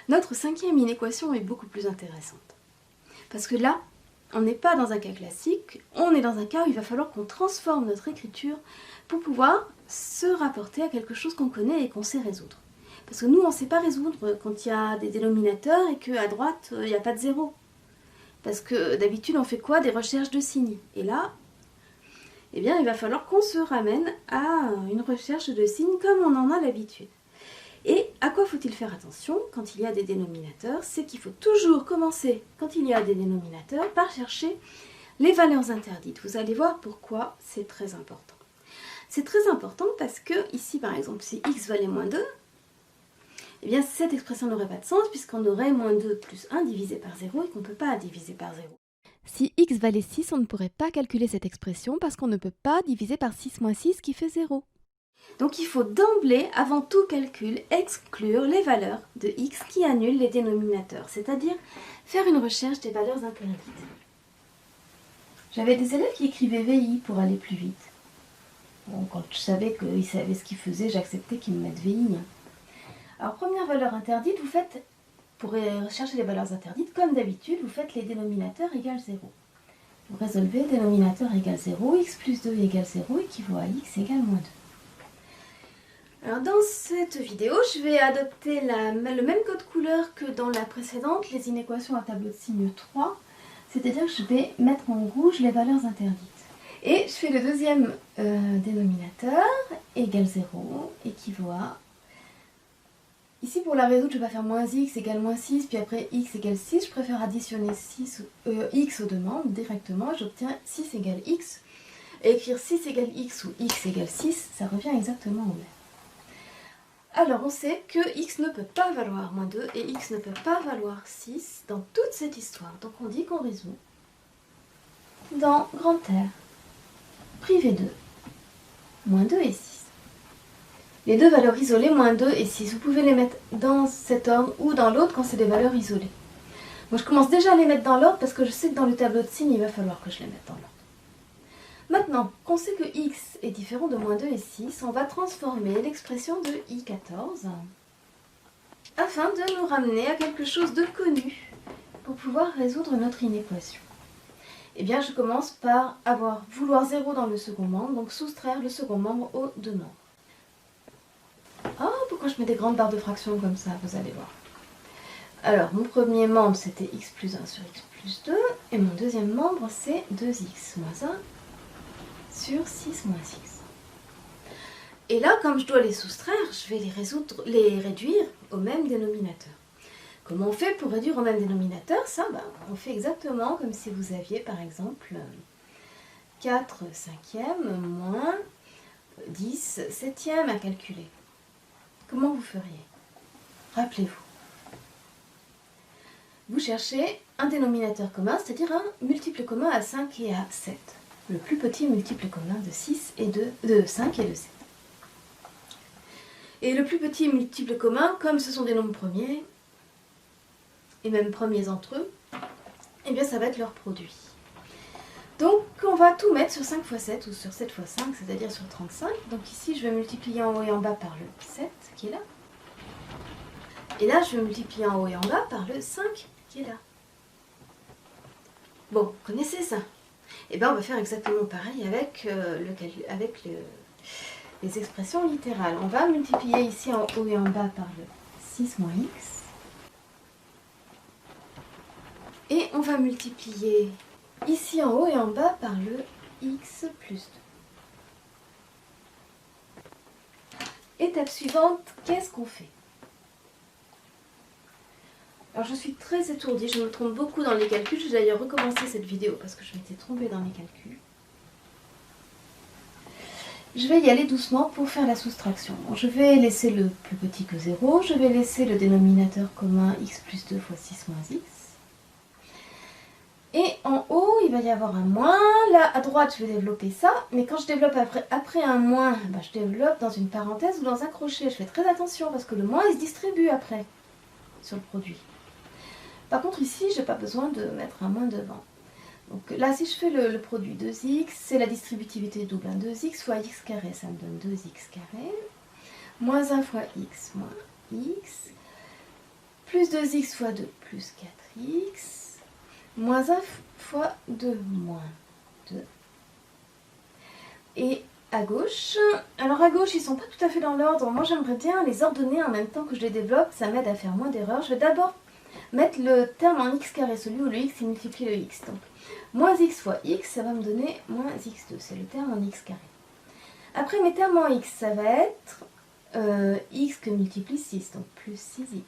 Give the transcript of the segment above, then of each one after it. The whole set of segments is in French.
Notre cinquième inéquation est beaucoup plus intéressante. Parce que là, on n'est pas dans un cas classique, on est dans un cas où il va falloir qu'on transforme notre écriture pour pouvoir se rapporter à quelque chose qu'on connaît et qu'on sait résoudre. Parce que nous, on ne sait pas résoudre quand il y a des dénominateurs et qu'à droite, il n'y a pas de zéro. Parce que d'habitude, on fait quoi? Des recherches de signes. Et là, eh bien, il va falloir qu'on se ramène à une recherche de signes comme on en a l'habitude. Et à quoi faut-il faire attention quand il y a des dénominateurs? C'est qu'il faut toujours commencer, quand il y a des dénominateurs, par chercher les valeurs interdites. Vous allez voir pourquoi c'est très important. C'est très important parce que ici, par exemple, si x valait moins 2, eh bien cette expression n'aurait pas de sens puisqu'on aurait moins 2 plus 1 divisé par 0 et qu'on ne peut pas diviser par 0. Si x valait 6, on ne pourrait pas calculer cette expression parce qu'on ne peut pas diviser par 6 moins 6 qui fait 0. Donc il faut d'emblée, avant tout calcul, exclure les valeurs de x qui annulent les dénominateurs, c'est-à-dire faire une recherche des valeurs interdites. J'avais des élèves qui écrivaient VI pour aller plus vite. Bon, quand je savais qu'ils savaient ce qu'ils faisaient, j'acceptais qu'ils me mettent VI. Alors première valeur interdite, vous faites, pour rechercher les valeurs interdites, comme d'habitude, vous faites les dénominateurs égale 0. Vous résolvez dénominateur égale 0, x plus 2 égale 0 équivaut à x égale moins 2. Alors dans cette vidéo, je vais adopter le même code couleur que dans la précédente, les inéquations à tableau de signe 3, c'est-à-dire que je vais mettre en rouge les valeurs interdites. Et je fais le deuxième dénominateur, égale 0, équivaut à... Ici pour la résoudre, je ne vais pas faire moins x égale moins 6, puis après x égale 6, je préfère additionner x aux deux membres directement, et j'obtiens 6 égale x. Et écrire 6 égale x ou x égale 6, ça revient exactement au même. Alors on sait que x ne peut pas valoir moins 2 et x ne peut pas valoir 6 dans toute cette histoire. Donc on dit qu'on résout dans grand R, privé 2, moins 2 et 6. Les deux valeurs isolées, moins 2 et 6, vous pouvez les mettre dans cet ordre ou dans l'autre quand c'est des valeurs isolées. Moi je commence déjà à les mettre dans l'ordre parce que je sais que dans le tableau de signes, il va falloir que je les mette dans l'ordre. Maintenant qu'on sait que x est différent de moins 2 et 6, on va transformer l'expression de i14 afin de nous ramener à quelque chose de connu pour pouvoir résoudre notre inéquation. Eh bien, je commence par vouloir 0 dans le second membre, donc soustraire le second membre aux deux membres. Ah, pourquoi je mets des grandes barres de fractions comme ça, vous allez voir. Alors, mon premier membre, c'était x plus 1 sur x plus 2, et mon deuxième membre, c'est 2x moins 1 sur 6 moins 6. Et là, comme je dois les soustraire, je vais les réduire au même dénominateur. Comment on fait pour réduire au même dénominateur? Ça, on fait exactement comme si vous aviez, par exemple, 4 cinquièmes moins 10 septièmes à calculer. Comment vous feriez? Rappelez-vous. Vous cherchez un dénominateur commun, c'est-à-dire un multiple commun à 5 et à 7. Le plus petit multiple commun de 5 et de 7. Et le plus petit multiple commun, comme ce sont des nombres premiers, et même premiers entre eux, eh bien ça va être leur produit. Donc on va tout mettre sur 5 fois 7 ou sur 7 fois 5, c'est-à-dire sur 35. Donc ici je vais multiplier en haut et en bas par le 7 qui est là. Et là je vais multiplier en haut et en bas par le 5 qui est là. Bon, vous connaissez ça? Et bien on va faire exactement pareil avec, les expressions littérales. On va multiplier ici en haut et en bas par le 6 moins x. Et on va multiplier ici en haut et en bas par le x plus 2. Étape suivante, qu'est-ce qu'on fait? Alors je suis très étourdie, je me trompe beaucoup dans les calculs. J'ai d'ailleurs recommencé cette vidéo parce que je m'étais trompée dans les calculs. Je vais y aller doucement pour faire la soustraction. Je vais laisser le plus petit que 0, je vais laisser le dénominateur commun x plus 2 fois 6 moins x. Et en haut, il va y avoir un moins. Là, à droite, je vais développer ça. Mais quand je développe après un moins, je développe dans une parenthèse ou dans un crochet. Je fais très attention parce que le moins, il se distribue après sur le produit. Par contre, ici, je n'ai pas besoin de mettre un moins devant. Donc là, si je fais le produit 2x, c'est la distributivité double. 2x fois x carré, ça me donne 2x carré. Moins 1 fois x moins x. plus 2x fois 2 plus 4x, moins 1 fois 2 moins 2. Et à gauche, alors à gauche ils sont pas tout à fait dans l'ordre, moi j'aimerais bien les ordonner en même temps que je les développe, ça m'aide à faire moins d'erreurs. Je vais d'abord mettre le terme en x carré, celui où le x il multiplie le x. Donc moins x fois x, ça va me donner moins x2, c'est le terme en x carré. Après mes termes en x, ça va être x que multiplie 6, donc plus 6x.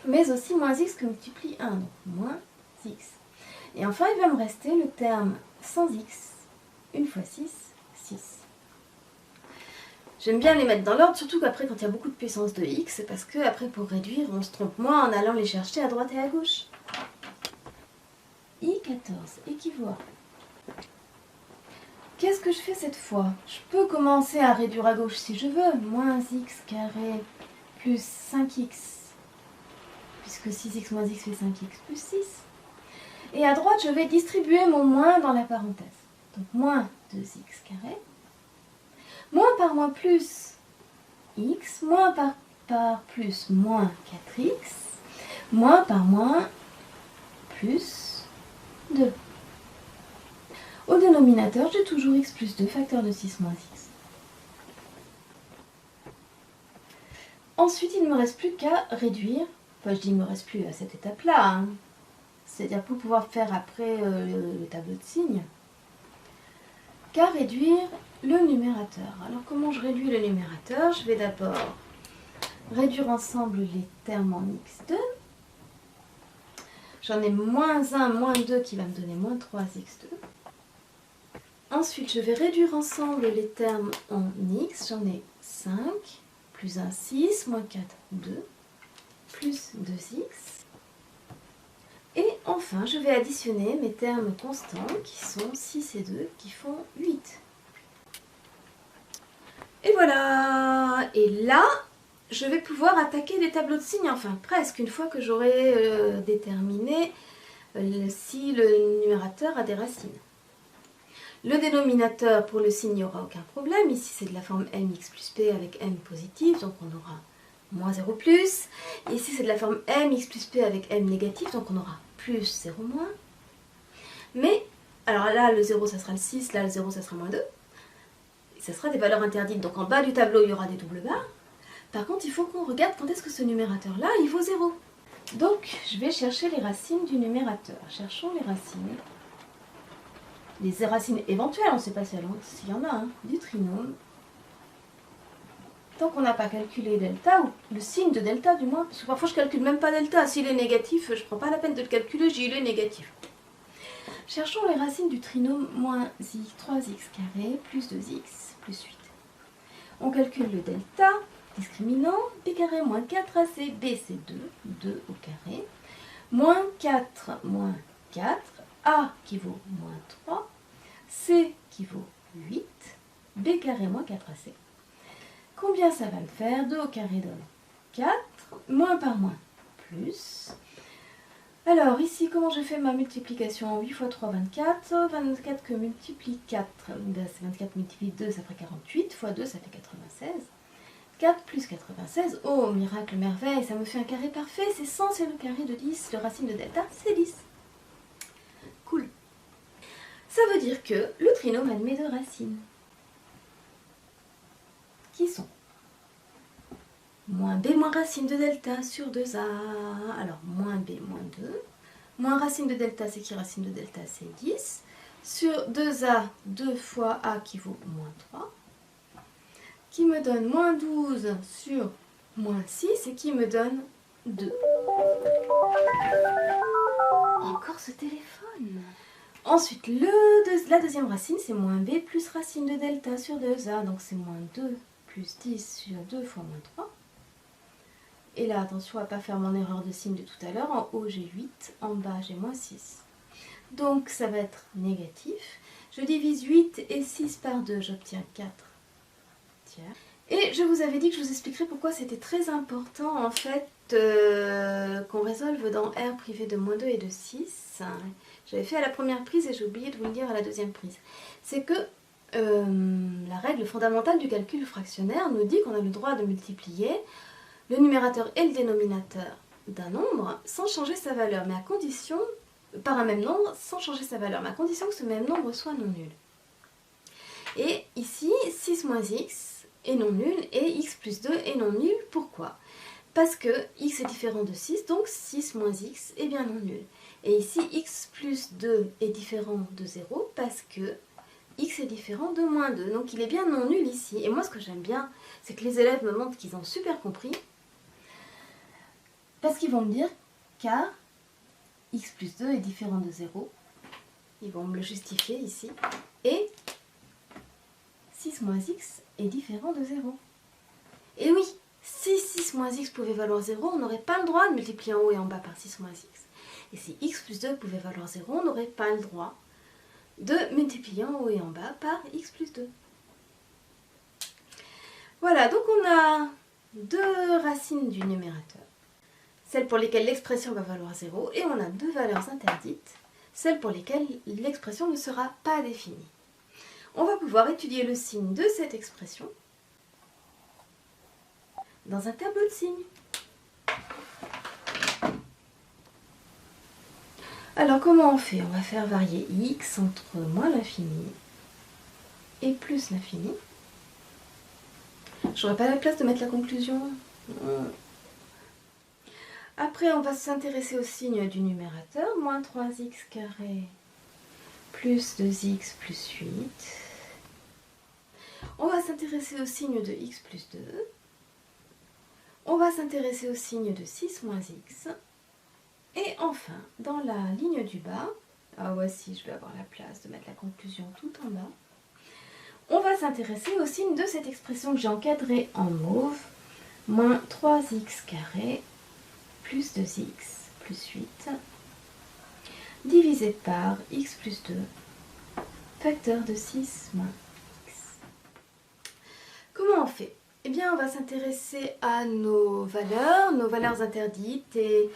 Mais aussi moins x que multiplie 1, donc moins x. Et enfin il va me rester le terme sans x, 1 fois 6, 6. J'aime bien les mettre dans l'ordre, surtout qu'après quand il y a beaucoup de puissance de x, c'est parce que après pour réduire, on se trompe moins en allant les chercher à droite et à gauche. I14 équivaut à... Qu'est-ce que je fais cette fois? Je peux commencer à réduire à gauche si je veux. Moins x carré plus 5x, puisque 6x moins x fait 5x plus 6. Et à droite, je vais distribuer mon moins dans la parenthèse. Donc moins 2x carré. Moins par moins plus x, moins par plus moins 4x, moins par moins plus 2. Au dénominateur, j'ai toujours x plus 2, facteur de 6 moins x. Ensuite, il ne me reste plus qu'à réduire, enfin je dis il ne me reste plus à cette étape-là, hein. C'est-à-dire pour pouvoir faire après le tableau de signes, qu'à réduire le numérateur. Alors comment je réduis le numérateur? Je vais d'abord réduire ensemble les termes en x2. J'en ai moins 1, moins 2 qui va me donner moins 3x2. Ensuite, je vais réduire ensemble les termes en x. J'en ai 5, plus 1, 6, moins 4, 2, plus 2x. Et enfin, je vais additionner mes termes constants qui sont 6 et 2 qui font 8. Et voilà! Et là, je vais pouvoir attaquer les tableaux de signes, enfin presque, une fois que j'aurai déterminé si le numérateur a des racines. Le dénominateur, pour le signe, il n'y aura aucun problème. Ici, c'est de la forme mx plus p avec m positif, donc on aura moins 0 plus. Ici, c'est de la forme mx plus p avec m négatif, donc on aura plus 0 moins. Mais, alors là, le 0, ça sera le 6, là, le 0, ça sera moins 2. Ça sera des valeurs interdites, donc en bas du tableau, il y aura des doubles barres. Par contre, il faut qu'on regarde quand est-ce que ce numérateur-là, il vaut 0. Donc, je vais chercher les racines du numérateur. Cherchons les racines. Les racines éventuelles, on ne sait pas s'il y en a, hein, du trinôme. Tant qu'on n'a pas calculé delta, ou le signe de delta du moins, parce que parfois je ne calcule même pas delta. S'il est négatif, je ne prends pas la peine de le calculer, j'y est négatif. Cherchons les racines du trinôme moins 3x carré plus 2x plus 8. On calcule le delta, discriminant, b carré moins 4ac, b c'est 2, 2 au carré, moins 4 moins 4, a qui vaut moins 3, c qui vaut 8, b carré moins 4ac. Combien ça va me faire? 2 au carré donne 4, moins par moins, plus. Alors ici, comment je fais ma multiplication? 8 fois 3, 24. 24 que multiplie 4, ben, c'est 24 multiplie 2, ça ferait 48. Fois 2, ça fait 96. 4 plus 96, oh miracle, merveille, ça me fait un carré parfait. C'est 100, c'est le carré de 10. Le racine de delta, c'est 10. Cool. Ça veut dire que le trinôme admet deux racines. Qui sont moins b moins racine de delta sur 2a. Alors, moins b moins 2. Moins racine de delta, c'est qui? Racine de delta, c'est 10. Sur 2a, 2 fois a qui vaut moins 3. Qui me donne moins 12 sur moins 6 et qui me donne 2. Encore ce téléphone. Ensuite, la deuxième racine, c'est moins b plus racine de delta sur 2a. Donc, c'est moins 2 plus 10 sur 2 fois moins 3. Et là, attention à ne pas faire mon erreur de signe de tout à l'heure. En haut, j'ai 8. En bas, j'ai moins 6. Donc, ça va être négatif. Je divise 8 et 6 par 2. J'obtiens 4 tiers. Et je vous avais dit que je vous expliquerais pourquoi c'était très important, en fait, qu'on résolve dans R privé de moins 2 et de 6. J'avais fait à la première prise et j'ai oublié de vous le dire à la deuxième prise. C'est que la règle fondamentale du calcul fractionnaire nous dit qu'on a le droit de multiplier le numérateur et le dénominateur d'un nombre sans changer sa valeur, mais à condition, par un même nombre sans changer sa valeur, mais à condition que ce même nombre soit non nul. Et ici, 6 moins x est non nul et x plus 2 est non nul. Pourquoi? Parce que x est différent de 6, donc 6 moins x est bien non nul. Et ici, x plus 2 est différent de 0 parce que x est différent de moins 2. Donc il est bien non nul ici. Et moi, ce que j'aime bien, c'est que les élèves me montrent qu'ils ont super compris. Parce qu'ils vont me dire car x plus 2 est différent de 0. Ils vont me le justifier ici. Et 6 moins x est différent de 0. Et oui, si 6 moins x pouvait valoir 0, on n'aurait pas le droit de multiplier en haut et en bas par 6 moins x. Et si x plus 2 pouvait valoir 0, on n'aurait pas le droit de multiplier en haut et en bas par x plus 2. Voilà, donc on a deux racines du numérateur. Celles pour lesquelles l'expression va valoir 0, et on a deux valeurs interdites, celles pour lesquelles l'expression ne sera pas définie. On va pouvoir étudier le signe de cette expression dans un tableau de signes. Alors comment on fait? On va faire varier x entre moins l'infini et plus l'infini. J'aurais pas la place de mettre la conclusion. Après, on va s'intéresser au signe du numérateur, moins 3x carré plus 2x plus 8. On va s'intéresser au signe de x plus 2. On va s'intéresser au signe de 6 moins x. Et enfin, dans la ligne du bas, voici, je vais avoir la place de mettre la conclusion tout en bas, on va s'intéresser au signe de cette expression que j'ai encadrée en mauve, moins 3x carré plus 2x plus 8, divisé par x plus 2, facteur de 6 moins x. Comment on fait? Eh bien, on va s'intéresser à nos valeurs interdites et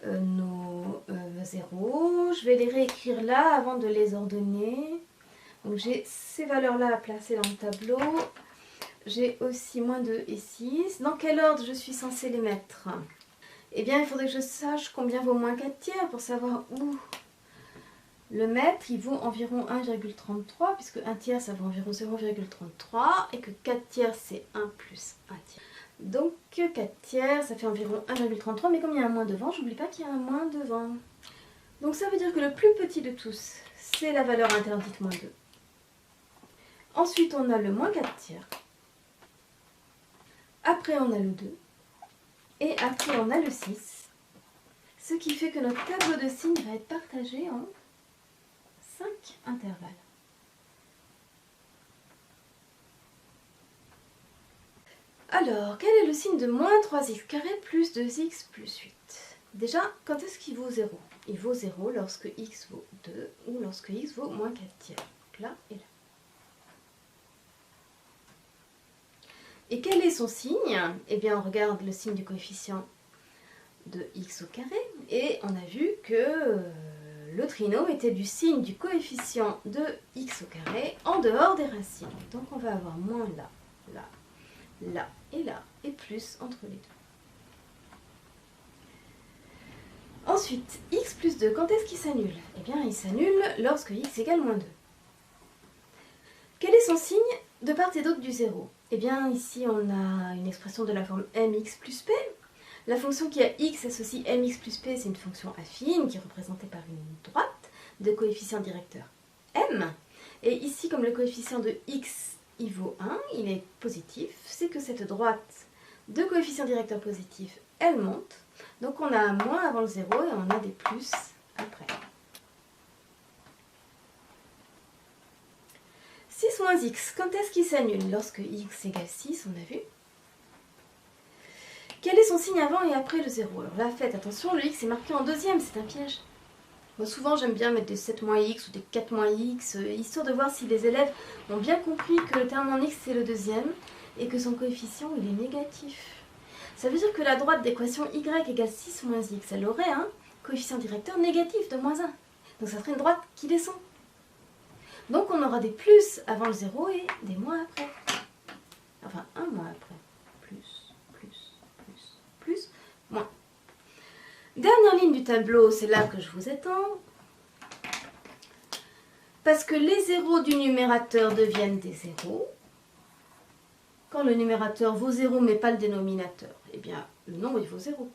nos zéros. Je vais les réécrire là avant de les ordonner. Donc j'ai ces valeurs-là à placer dans le tableau. J'ai aussi moins 2 et 6. Dans quel ordre je suis censée les mettre? Eh bien, il faudrait que je sache combien vaut moins 4 tiers pour savoir où le mettre. Il vaut environ 1,33 puisque 1 tiers ça vaut environ 0,33 et que 4 tiers c'est 1 plus 1 tiers. Donc 4 tiers ça fait environ 1,33, mais comme il y a un moins devant, j'oublie pas qu'il y a un moins devant. Donc ça veut dire que le plus petit de tous, c'est la valeur interdite moins 2. Ensuite on a le moins 4 tiers. Après on a le 2. Et après on a le 6. Ce qui fait que notre tableau de signes va être partagé en 5 intervalles. Alors, quel est le signe de moins 3x carré plus 2x plus 8? Déjà, quand est-ce qu'il vaut 0? Il vaut 0 lorsque x vaut 2 ou lorsque x vaut moins 4 tiers. Donc là et là. Et quel est son signe? Eh bien, on regarde le signe du coefficient de x au carré et on a vu que le trinôme était du signe du coefficient de x au carré en dehors des racines. Donc on va avoir moins là, là, là et plus entre les deux. Ensuite, x plus 2, quand est-ce qu'il s'annule? Eh bien, il s'annule lorsque x égale moins 2. Quel est son signe de part et d'autre du 0? Eh bien, ici, on a une expression de la forme mx plus p. La fonction qui a x associe mx plus p, c'est une fonction affine qui est représentée par une droite de coefficient directeur m. Et ici, comme le coefficient de x il vaut 1, il est positif, c'est que cette droite de coefficient directeur positif, elle monte. Donc on a un moins avant le 0 et on a des plus après. 6 moins x, quand est-ce qu'il s'annule? Lorsque x égale 6, on a vu. Quel est son signe avant et après le 0? Alors là, faites attention, le x est marqué en deuxième, c'est un piège. Moi, souvent, j'aime bien mettre des 7 moins x ou des 4 moins x, histoire de voir si les élèves ont bien compris que le terme en x, c'est le deuxième, et que son coefficient, il est négatif. Ça veut dire que la droite d'équation y égale 6 moins x, elle aurait un coefficient directeur négatif de moins 1. Donc ça serait une droite qui descend. Donc on aura des plus avant le 0 et des moins après. Enfin, un moins après. Plus, moins. tableau, c'est là que je vous attends. Parce que les zéros du numérateur deviennent des zéros. Quand le numérateur vaut 0 mais pas le dénominateur, eh bien le nombre il vaut 0.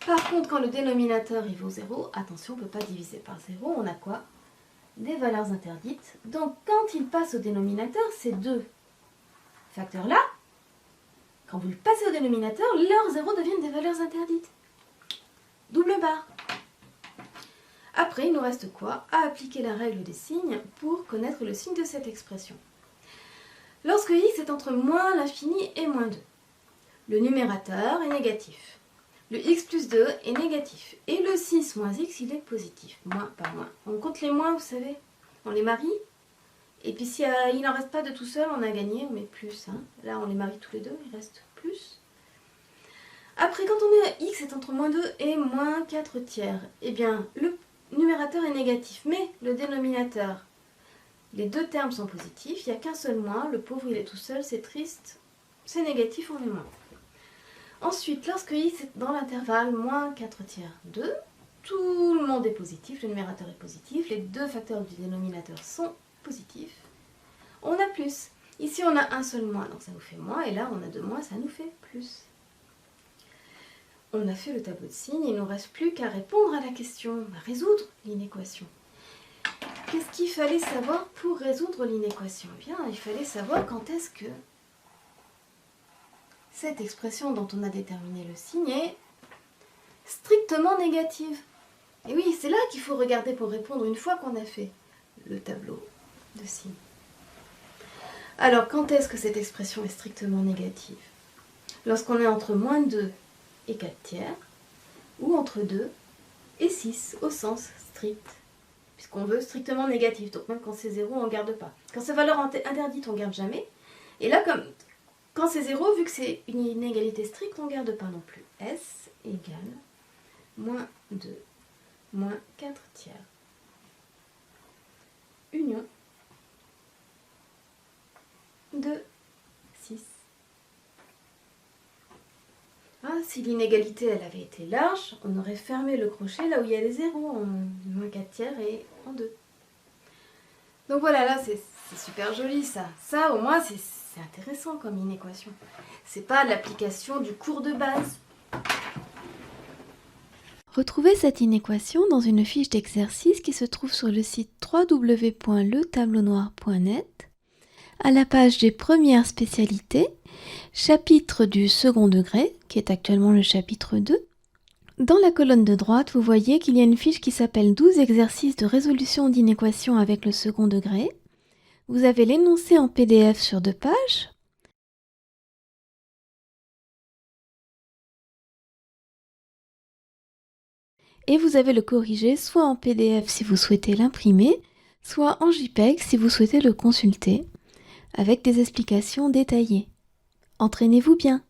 Par contre, quand le dénominateur il vaut 0, attention, on ne peut pas diviser par 0, on a quoi? Des valeurs interdites. Donc quand il passe au dénominateur, ces deux facteurs-là, quand vous le passez au dénominateur, leurs zéros deviennent des valeurs interdites. Double barre. Après, il nous reste quoi? À appliquer la règle des signes pour connaître le signe de cette expression. Lorsque x est entre moins l'infini et moins 2, le numérateur est négatif. Le x plus 2 est négatif. Et le 6 moins x, il est positif. Moins par moins. On compte les moins, vous savez. On les marie. Et puis si il n'en reste pas de tout seul, on a gagné, on met plus. Hein. Là, on les marie tous les deux, il reste plus. Après, quand x est entre moins 2 et moins 4 tiers, eh bien, le numérateur est négatif. Mais le dénominateur, les deux termes sont positifs. Il n'y a qu'un seul moins. Le pauvre, il est tout seul, c'est triste. C'est négatif, on est moins. Ensuite, lorsque x est dans l'intervalle moins 4 tiers 2, tout le monde est positif, le numérateur est positif, les deux facteurs du dénominateur sont positifs. On a plus. Ici, on a un seul moins, donc ça nous fait moins, et là, on a deux moins, ça nous fait plus. On a fait le tableau de signes, il ne nous reste plus qu'à répondre à la question, à résoudre l'inéquation. Qu'est-ce qu'il fallait savoir pour résoudre l'inéquation? Eh bien, il fallait savoir quand est-ce que cette expression dont on a déterminé le signe est strictement négative. Et oui, c'est là qu'il faut regarder pour répondre une fois qu'on a fait le tableau de signes. Alors, quand est-ce que cette expression est strictement négative? Lorsqu'on est entre moins 2 et 4 tiers, ou entre 2 et 6 au sens strict, puisqu'on veut strictement négatif. Donc même quand c'est 0, on ne garde pas. Quand c'est valeur interdite, on ne garde jamais. Et là, quand c'est 0, vu que c'est une inégalité stricte, on ne garde pas non plus. S égale moins 2 moins 4 tiers. Union de 6. Ah, si l'inégalité elle avait été large, on aurait fermé le crochet là où il y a les zéros, en moins 4 tiers et en 2. Donc voilà, là c'est super joli ça. Ça au moins c'est intéressant comme inéquation. C'est pas l'application du cours de base. Retrouvez cette inéquation dans une fiche d'exercice qui se trouve sur le site www.letableaunoir.net, à la page des premières spécialités, chapitre du second degré, qui est actuellement le chapitre 2. Dans la colonne de droite, vous voyez qu'il y a une fiche qui s'appelle 12 exercices de résolution d'inéquations avec le second degré. Vous avez l'énoncé en PDF sur 2 pages. Et vous avez le corrigé soit en PDF si vous souhaitez l'imprimer, soit en JPEG si vous souhaitez le consulter, avec des explications détaillées. Entraînez-vous bien!